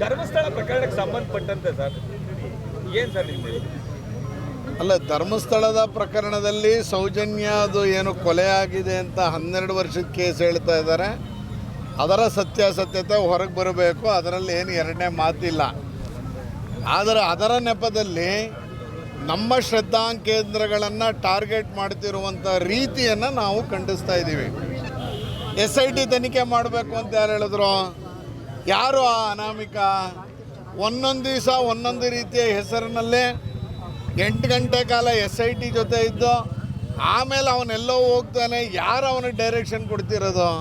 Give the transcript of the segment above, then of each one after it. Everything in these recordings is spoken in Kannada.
ಧರ್ಮಸ್ಥಳ ಪ್ರಕರಣಕ್ಕೆ ಸಂಬಂಧಪಟ್ಟಂತೆ ಸರ್ ಏನು ಸರ್ ನಿಮ್ಮದು? ಅಲ್ಲ, ಧರ್ಮಸ್ಥಳದ ಪ್ರಕರಣದಲ್ಲಿ ಸೌಜನ್ಯ ಅದು ಏನು ಕೊಲೆ ಆಗಿದೆ ಅಂತ 12 ವರ್ಷದ ಕೇಸ್ ಹೇಳ್ತಾ ಇದ್ದಾರೆ. ಅದರ ಸತ್ಯಾಸತ್ಯತೆ ಹೊರಗೆ ಬರಬೇಕು, ಅದರಲ್ಲಿ ಏನು ಎರಡನೇ ಮಾತಿಲ್ಲ. ಆದರೆ ಅದರ ನೆಪದಲ್ಲಿ ನಮ್ಮ ಶ್ರದ್ಧಾ ಕೇಂದ್ರಗಳನ್ನು ಟಾರ್ಗೆಟ್ ಮಾಡ್ತಿರುವಂಥ ರೀತಿಯನ್ನು ನಾವು ಖಂಡಿಸ್ತಾ ಇದ್ದೀವಿ. SIT ತನಿಖೆ ಮಾಡಬೇಕು ಅಂತ ಯಾರು ಹೇಳಿದ್ರು? ಯಾರು ಆ ಅನಾಮಿಕ? ಒಂದೊಂದು ದಿವಸ ಒಂದೊಂದು ರೀತಿಯ ಹೆಸರಿನಲ್ಲೇ 8 ಗಂಟೆ ಕಾಲ SIT ಜೊತೆ ಇದ್ದು ಆಮೇಲೆ ಅವನೆಲ್ಲೋ ಹೋಗ್ತಾನೆ. ಯಾರು ಅವನಿಗೆ ಡೈರೆಕ್ಷನ್ ಕೊಡ್ತಿರೋದು?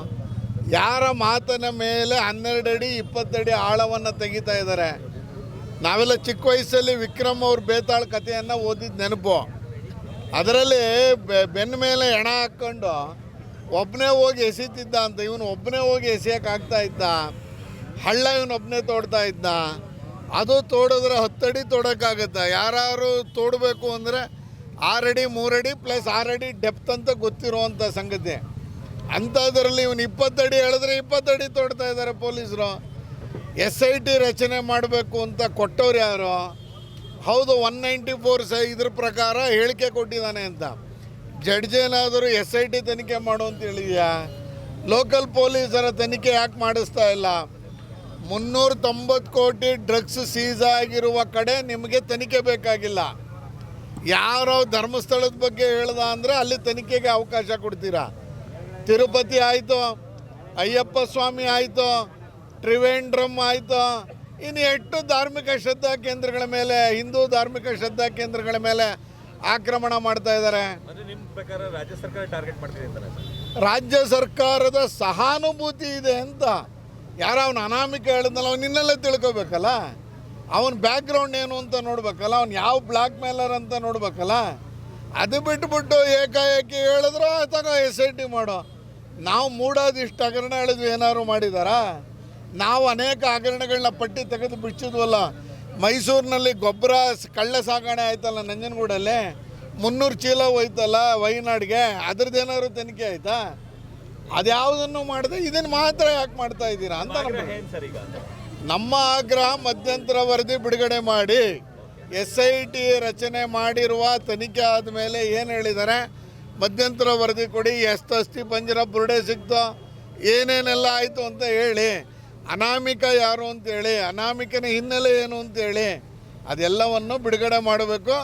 ಯಾರ ಮಾತಿನ ಮೇಲೆ 12 ಅಡಿ 20 ಅಡಿ ಆಳವನ್ನು ತೆಗಿತಾ ಇದ್ದಾರೆ? ನಾವೆಲ್ಲ ಚಿಕ್ಕ ವಯಸ್ಸಲ್ಲಿ ವಿಕ್ರಮ್ ಅವ್ರ ಬೇತಾಳ ಕಥೆಯನ್ನು ಓದಿದ ನೆನಪು. ಅದರಲ್ಲಿ ಬೆನ್ನ ಮೇಲೆ ಹೆಣ ಹಾಕ್ಕೊಂಡು ಒಬ್ಬನೇ ಹೋಗಿ ಎಸಿತಿದ್ದ ಅಂತ. ಇವನು ಒಬ್ಬನೇ ಹೋಗಿ ಎಸೆಯೋಕ್ಕಾಗ್ತಾ ಇದ್ದ? ಹಳ್ಳ ಇವನೊಬ್ಬನೇ ತೋಡ್ತಾ ಇದ್ದ. ಅದು ತೋಡಿದ್ರೆ 10 ಅಡಿ ತೋಡೋಕ್ಕಾಗತ್ತೆ. ಯಾರು ತೋಡಬೇಕು ಅಂದರೆ 6 ಅಡಿ 3 ಅಡಿ ಪ್ಲಸ್ 6 ಅಡಿ ಡೆಪ್ತ್ ಅಂತ ಗೊತ್ತಿರುವಂಥ ಸಂಗತಿ. ಅಂಥದ್ರಲ್ಲಿ ಇವನು 20 ಅಡಿ ಹೇಳಿದ್ರೆ 20 ಅಡಿ ತೋಡ್ತಾ ಇದ್ದಾರೆ ಪೊಲೀಸರು. SIT ರಚನೆ ಮಾಡಬೇಕು ಅಂತ ಕೊಟ್ಟವ್ರು ಯಾರು? ಹೌದು, 194 ಇದ್ರ ಪ್ರಕಾರ ಹೇಳಿಕೆ ಕೊಟ್ಟಿದ್ದಾನೆ ಅಂತ. ಜಡ್ಜ್ ಏನಾದರೂ SIT ತನಿಖೆ ಮಾಡು ಅಂತ ಹೇಳಿದ್ಯಾ? ಲೋಕಲ್ ಪೊಲೀಸರ ತನಿಖೆ ಯಾಕೆ ಮಾಡಿಸ್ತಾ ಇಲ್ಲ? 390 ಕೋಟಿ ಡ್ರಗ್ಸ್ ಸೀಸ್ ಆಗಿರುವ ಕಡೆ ನಿಮಗೆ ತನಿಖೆ ಬೇಕಾಗಿಲ್ಲ. ಯಾರೋ ಧರ್ಮಸ್ಥಳದ ಬಗ್ಗೆ ಹೇಳ್ದ ಅಂದರೆ ಅಲ್ಲಿ ತನಿಖೆಗೆ ಅವಕಾಶ ಕೊಡ್ತೀರಾ. ತಿರುಪತಿ ಆಯಿತು, ಅಯ್ಯಪ್ಪ ಸ್ವಾಮಿ ಆಯಿತು, ತ್ರಿವೇಂದ್ರಮ್ ಆಯಿತು, ಇನ್ನು 8 ಧಾರ್ಮಿಕ ಶ್ರದ್ಧಾ ಕೇಂದ್ರಗಳ ಮೇಲೆ, ಹಿಂದೂ ಧಾರ್ಮಿಕ ಶ್ರದ್ಧಾ ಕೇಂದ್ರಗಳ ಮೇಲೆ ಆಕ್ರಮಣ ಮಾಡ್ತಾ ಇದ್ದಾರೆ. ನಿಮ್ಮ ಪ್ರಕಾರ ರಾಜ್ಯ ಸರ್ಕಾರ ಟಾರ್ಗೆಟ್ ಮಾಡ್ತಿದೆ ಅಂತಾರೆ? ರಾಜ್ಯ ಸರ್ಕಾರದ ಸಹಾನುಭೂತಿ ಇದೆ ಅಂತ. ಯಾರೋ ಅವನು ಅನಾಮಿಕ ಹೇಳಿದ್ನಲ್ಲ, ಅವ್ನು ಇನ್ನೆಲ್ಲ ತಿಳ್ಕೊಬೇಕಲ್ಲ. ಅವನ ಬ್ಯಾಕ್ಗ್ರೌಂಡ್ ಏನು ಅಂತ ನೋಡ್ಬೇಕಲ್ಲ, ಅವ್ನು ಯಾವ ಬ್ಲ್ಯಾಕ್ ಮೇಲರ್ ಅಂತ ನೋಡ್ಬೇಕಲ್ಲ. ಅದು ಬಿಟ್ಬಿಟ್ಟು ಏಕಾಏಕಿ ಹೇಳಿದ್ರು ತಗೋ SIT ಮಾಡೋ. ನಾವು ಮೂಡೋದಿಷ್ಟು ಹಗರಣ ಹೇಳಿದ್ವಿ, ಏನಾದ್ರು ಮಾಡಿದಾರಾ? ನಾವು ಅನೇಕ ಹಗರಣಗಳನ್ನ ಪಟ್ಟಿ ತೆಗೆದು ಬಿಚ್ಚಿದ್ವಲ್ಲ. ಮೈಸೂರಿನಲ್ಲಿ ಗೊಬ್ಬರ ಕಳ್ಳ ಸಾಗಣೆ ಆಯ್ತಲ್ಲ, ನಂಜನಗೂಡಲ್ಲಿ 300 ಚೀಲ ಹೋಯ್ತಲ್ಲ ವೈನಾಡ್ಗೆ, ಅದ್ರದ್ದೇನಾದ್ರು ತನಿಖೆ ಆಯ್ತಾ? ಅದ್ಯಾವುದನ್ನು ಮಾಡಿದೆ, ಇದನ್ನು ಮಾತ್ರ ಯಾಕೆ ಮಾಡ್ತಾ ಇದ್ದೀರಾ ಅಂತ ನಮ್ಮ ಆಗ್ರಹ. ಮಧ್ಯಂತರ ವರದಿ ಬಿಡುಗಡೆ ಮಾಡಿ SIT ರಚನೆ ಮಾಡಿರುವ ತನಿಖೆ ಆದಮೇಲೆ ಏನು ಹೇಳಿದ್ದಾರೆ, ಮಧ್ಯಂತರ ವರದಿ ಕೊಡಿ, ಎಷ್ಟು ಅಸ್ಥಿ ಪಂಜರ ಬುರುಡೆ ಸಿಕ್ತೋ, ಏನೇನೆಲ್ಲ ಆಯಿತು ಅಂತ ಹೇಳಿ, ಅನಾಮಿಕ ಯಾರು ಅಂತೇಳಿ, ಅನಾಮಿಕನ ಹಿನ್ನೆಲೆ ಏನು ಅಂತೇಳಿ ಅದೆಲ್ಲವನ್ನು ಬಿಡುಗಡೆ ಮಾಡಬೇಕು.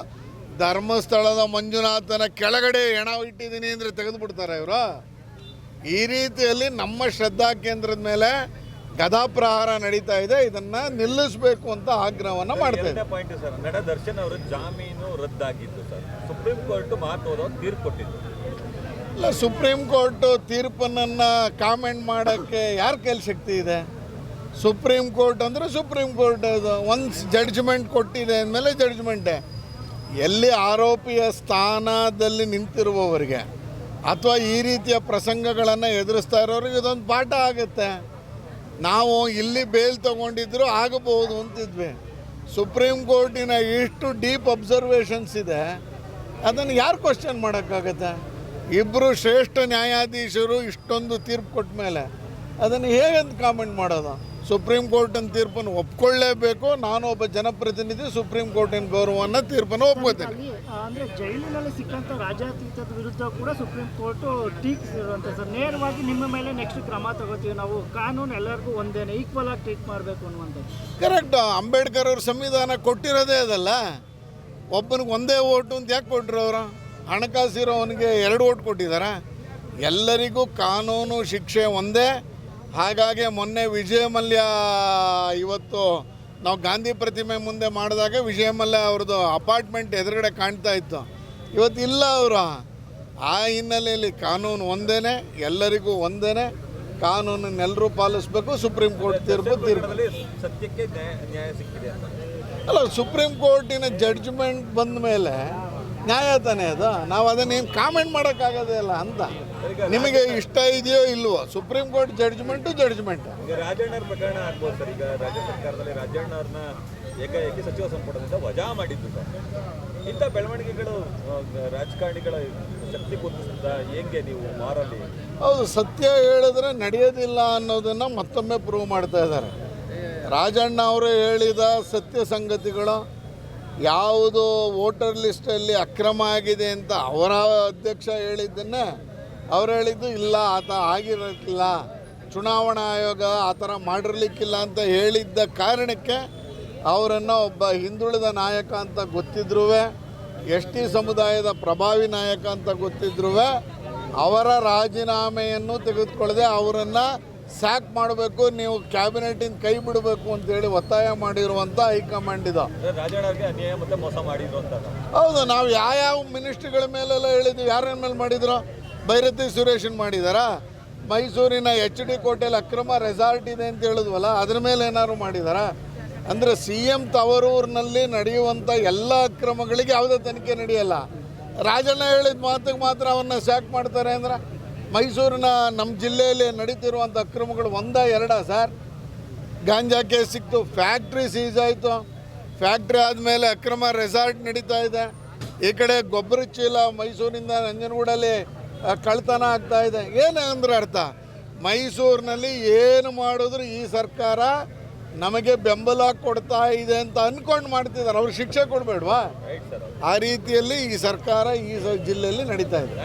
ಧರ್ಮಸ್ಥಳದ ಮಂಜುನಾಥನ ಕೆಳಗಡೆ ಹೆಣ ಇಟ್ಟಿದ್ದೀನಿ ಅಂದರೆ ತೆಗೆದುಬಿಡ್ತಾರೆ ಇವರು. ಈ ರೀತಿಯಲ್ಲಿ ನಮ್ಮ ಶ್ರದ್ಧಾ ಕೇಂದ್ರದ ಮೇಲೆ ಗದಾಪ್ರಹಾರ ನಡೀತಾ ಇದೆ. ಇದನ್ನು ನಿಲ್ಲಿಸಬೇಕು ಅಂತ ಆಗ್ರಹವನ್ನು ಮಾಡ್ತಾ ಇದ್ದಾರೆ. ಪಾಯಿಂಟ್ ಸರ್, ನಟ ದರ್ಶನ್ ಅವರು ಜಾಮೀನು ರದ್ದಾಗಿದ್ದು ಸರ್, ಸುಪ್ರೀಂ ಕೋರ್ಟ್ ಮಹತ್ವದ ತೀರ್ಪು ಕೊಟ್ಟಿದ್ದು. ಇಲ್ಲ, ಸುಪ್ರೀಂ ಕೋರ್ಟ್ ತೀರ್ಪನ್ನು ಕಾಮೆಂಟ್ ಮಾಡೋಕ್ಕೆ ಯಾರ ಕೈಲಿ ಶಕ್ತಿ ಇದೆ? ಸುಪ್ರೀಂ ಕೋರ್ಟ್ ಅಂದರೆ ಸುಪ್ರೀಂ ಕೋರ್ಟ್, ಅದು ಒನ್ಸ್ ಜಡ್ಜ್ಮೆಂಟ್ ಕೊಟ್ಟಿದೆ ಅಂದಮೇಲೆ ಜಡ್ಜ್ಮೆಂಟೇ. ಎಲ್ಲಿ ಆರೋಪಿಯ ಸ್ಥಾನದಲ್ಲಿ ನಿಂತಿರುವವರಿಗೆ ಅಥವಾ ಈ ರೀತಿಯ ಪ್ರಸಂಗಗಳನ್ನು ಎದುರಿಸ್ತಾ ಇರೋರಿಗೆ ಇದೊಂದು ಪಾಠ ಆಗುತ್ತೆ. ನಾವು ಇಲ್ಲಿ ಬೇಲ್ ತೊಗೊಂಡಿದ್ರು ಆಗಬಹುದು ಅಂತಿದ್ವಿ. ಸುಪ್ರೀಂ ಕೋರ್ಟಿನ ಇಷ್ಟು ಡೀಪ್ ಅಬ್ಸರ್ವೇಷನ್ಸ್ ಇದೆ, ಅದನ್ನು ಯಾರು ಕ್ವಶನ್ ಮಾಡೋಕ್ಕಾಗತ್ತೆ? ಇಬ್ಬರು ಶ್ರೇಷ್ಠ ನ್ಯಾಯಾಧೀಶರು ಇಷ್ಟೊಂದು ತೀರ್ಪು ಕೊಟ್ಟ ಮೇಲೆ ಅದನ್ನು ಹೇಗಂತ ಕಾಮೆಂಟ್ ಮಾಡೋದು? ಸುಪ್ರೀಂ ಕೋರ್ಟಿನ ತೀರ್ಪನ್ನು ಒಪ್ಕೊಳ್ಳೇಬೇಕು. ನಾನು ಒಬ್ಬ ಜನಪ್ರತಿನಿಧಿ, ಸುಪ್ರೀಂ ಕೋರ್ಟಿನ ಗೌರವವನ್ನು ತೀರ್ಪನ್ನು ಒಪ್ಕೋತೇನೆ. ಅಂದರೆ ಜೈಲಿನಲ್ಲಿ ಸಿಕ್ಕಂಥ ರಾಜಾತೀತದ ವಿರುದ್ಧ ಕೂಡ ಸುಪ್ರೀಂ ಕೋರ್ಟು ಟೀಕಿಸಿರುವಂತೆ ಸರ್, ನೇರವಾಗಿ ನಿಮ್ಮ ಮೇಲೆ ನೆಕ್ಸ್ಟ್ ಕ್ರಮ ತಗೋತೀವಿ ನಾವು, ಕಾನೂನು ಎಲ್ಲರಿಗೂ ಒಂದೇನೆ ಈಕ್ವಲ್ ಆಗಿ ಟ್ರೀಟ್ ಮಾಡಬೇಕು ಅನ್ನುವಂಥದ್ದು. ಕರೆಕ್ಟು. ಅಂಬೇಡ್ಕರ್ ಅವ್ರ ಸಂವಿಧಾನ ಕೊಟ್ಟಿರೋದೇ ಅದಲ್ಲ. ಒಬ್ಬನಿಗೆ ಒಂದೇ ಓಟು ಅಂತ ಯಾಕೆ ಕೊಟ್ಟರು ಅವರು? ಹಣಕಾಸಿರೋವನಿಗೆ 2 ಓಟ್ ಕೊಟ್ಟಿದ್ದಾರೆ. ಎಲ್ಲರಿಗೂ ಕಾನೂನು ಶಿಕ್ಷೆ ಒಂದೇ. ಹಾಗಾಗಿ ಮೊನ್ನೆ ವಿಜಯ ಮಲ್ಯ, ಇವತ್ತು ನಾವು ಗಾಂಧಿ ಪ್ರತಿಮೆ ಮುಂದೆ ಮಾಡಿದಾಗ ವಿಜಯ ಮಲ್ಯ ಅವ್ರದ್ದು ಅಪಾರ್ಟ್ಮೆಂಟ್ ಎದುರುಗಡೆ ಕಾಣ್ತಾ ಇತ್ತು. ಇವತ್ತು ಇಲ್ಲ ಅವರು. ಆ ಹಿನ್ನೆಲೆಯಲ್ಲಿ ಕಾನೂನು ಒಂದೇ, ಎಲ್ಲರಿಗೂ ಒಂದೇ. ಕಾನೂನನ್ನೆಲ್ಲರೂ ಪಾಲಿಸಬೇಕು. ಸುಪ್ರೀಂ ಕೋರ್ಟ್ ತೀರ್ಪು ಸತ್ಯಕ್ಕೆ ನ್ಯಾಯ ಸಿಕ್ಕಿದೆ ಅಲ್ಲ, ಸುಪ್ರೀಂ ಕೋರ್ಟಿನ ಜಡ್ಜ್ಮೆಂಟ್ ಬಂದ ಮೇಲೆ ನ್ಯಾಯ ತಾನೇ ಅದು. ನಾವು ಅದನ್ನು ಕಾಮೆಂಟ್ ಮಾಡೋಕ್ಕಾಗೋದೇ ಇಲ್ಲ ಅಂತ. ನಿಮಗೆ ಇಷ್ಟ ಇದೆಯೋ ಇಲ್ವೋ, ಸುಪ್ರೀಂ ಕೋರ್ಟ್ ಜಡ್ಜ್ಮೆಂಟ್. ಈಗ ರಾಜಣ್ಣವ್ರ ಪ್ರಕರಣ ಆಗ್ಬೋದು ಸರ್. ಈಗ ರಾಜ್ಯ ಸರ್ಕಾರದಲ್ಲಿ ರಾಜಣ್ಣವ್ರನ್ನ ಏಕಾಏಕಿ ಸಚಿವ ಸಂಪುಟದಿಂದ ವಜಾ ಮಾಡಿದ್ದು ಸರ್. ಇಂಥ ಬೆಳವಣಿಗೆಗಳು ರಾಜಕಾರಣಿಗಳ ಶಕ್ತಿ ಕುಂದಿಸಿದ ಹೆಂಗೆ ನೀವು ಮಾರಲ್ಲಿ? ಹೌದು, ಸತ್ಯ ಹೇಳಿದ್ರೆ ನಡೆಯೋದಿಲ್ಲ ಅನ್ನೋದನ್ನು ಮತ್ತೊಮ್ಮೆ ಪ್ರೂವ್ ಮಾಡ್ತಾ ಇದ್ದಾರೆ. ರಾಜಣ್ಣ ಅವರು ಹೇಳಿದ ಸತ್ಯ ಸಂಗತಿಗಳು ಯಾವುದು ವೋಟರ್ ಲಿಸ್ಟಲ್ಲಿ ಅಕ್ರಮ ಆಗಿದೆ ಅಂತ ಅವರ ಅಧ್ಯಕ್ಷ ಹೇಳಿದ್ದನ್ನೇ ಅವ್ರು ಹೇಳಿದ್ದು ಇಲ್ಲ ಆತ ಆಗಿರಲಿಲ್ಲ, ಚುನಾವಣಾ ಆಯೋಗ ಆ ಥರ ಮಾಡಿರಲಿಕ್ಕಿಲ್ಲ ಅಂತ ಹೇಳಿದ್ದ ಕಾರಣಕ್ಕೆ ಅವರನ್ನು ಒಬ್ಬ ಹಿಂದುಳಿದ ನಾಯಕ ಅಂತ ಗೊತ್ತಿದ್ರೂ ಎಸ್ ಟಿ ಸಮುದಾಯದ ಪ್ರಭಾವಿ ನಾಯಕ ಅಂತ ಗೊತ್ತಿದ್ರೂ ಅವರ ರಾಜೀನಾಮೆಯನ್ನು ತೆಗೆದುಕೊಳ್ಳದೆ ಅವರನ್ನು ಸ್ಯಾಕ್ ಮಾಡಬೇಕು, ನೀವು ಕ್ಯಾಬಿನೆಟಿಂದ ಕೈ ಬಿಡಬೇಕು ಅಂತೇಳಿ ಒತ್ತಾಯ ಮಾಡಿರುವಂಥ ಹೈಕಮಾಂಡ್ ಇದು. ರಾಜಣ್ಣ ಅವ್ರಿಗೆ ಅನ್ಯಾಯ ಮತ್ತೆ ಮೋಸ ಮಾಡಿದ್ರು ಅಂತ. ಹೌದು, ನಾವು ಯಾವ ಮಿನಿಸ್ಟ್ರಿಗಳ ಮೇಲೆಲ್ಲ ಹೇಳಿದ್ವಿ, ಯಾರ ಮೇಲೆ ಮಾಡಿದ್ರು? ಭೈರತಿ ಸುರೇಶನ್ ಮಾಡಿದಾರಾ? ಮೈಸೂರಿನ ಎಚ್ ಡಿ ಕೋಟೆಯಲ್ಲಿ ಅಕ್ರಮ ರೆಸಾರ್ಟ್ ಇದೆ ಅಂತ ಹೇಳಿದ್ವಲ್ಲ, ಅದ್ರ ಮೇಲೆ ಏನಾದ್ರು ಮಾಡಿದಾರಾ? ಅಂದರೆ ಸಿ ಎಂ ತವರೂರಿನಲ್ಲಿ ನಡೆಯುವಂಥ ಎಲ್ಲ ಅಕ್ರಮಗಳಿಗೆ ಯಾವುದೇ ತನಿಖೆ ನಡೆಯಲ್ಲ. ರಾಜಣ್ಣ ಹೇಳಿದ ಮಾತಿಗೆ ಮಾತ್ರ ಅವನ್ನ ಸ್ಯಾಕ್ ಮಾಡ್ತಾರೆ ಅಂದ್ರೆ ಮೈಸೂರಿನ ನಮ್ಮ ಜಿಲ್ಲೆಯಲ್ಲಿ ನಡೀತಿರುವಂಥ ಅಕ್ರಮಗಳು ಒಂದ ಎರಡ ಸರ್? ಗಾಂಜಾ ಕೇಸ್ ಸಿಕ್ತು, ಫ್ಯಾಕ್ಟ್ರಿ ಸೀಸ್ ಆಯಿತು, ಫ್ಯಾಕ್ಟ್ರಿ ಆದಮೇಲೆ ಅಕ್ರಮ ರೆಸಾರ್ಟ್ ನಡೀತಾ ಇದೆ, ಈ ಕಡೆ ಗೊಬ್ಬರ ಚೀಲ ಮೈಸೂರಿನಿಂದ ನಂಜನಗೂಡಲ್ಲಿ ಕಳ್ತನ ಆಗ್ತಾ ಇದೆ. ಏನು ಅಂದ್ರೆ ಅರ್ಥ, ಮೈಸೂರಿನಲ್ಲಿ ಏನು ಮಾಡಿದ್ರು ಈ ಸರ್ಕಾರ ನಮಗೆ ಬೆಂಬಲ ಕೊಡ್ತಾ ಇದೆ ಅಂತ ಅಂದ್ಕೊಂಡು ಮಾಡ್ತಿದ್ದಾರೆ. ಅವ್ರು ಶಿಕ್ಷೆ ಕೊಡಬೇಡ್ವಾ? ಆ ರೀತಿಯಲ್ಲಿ ಈ ಸರ್ಕಾರ ಈ ಜಿಲ್ಲೆಯಲ್ಲಿ ನಡೀತಾ ಇದೆ.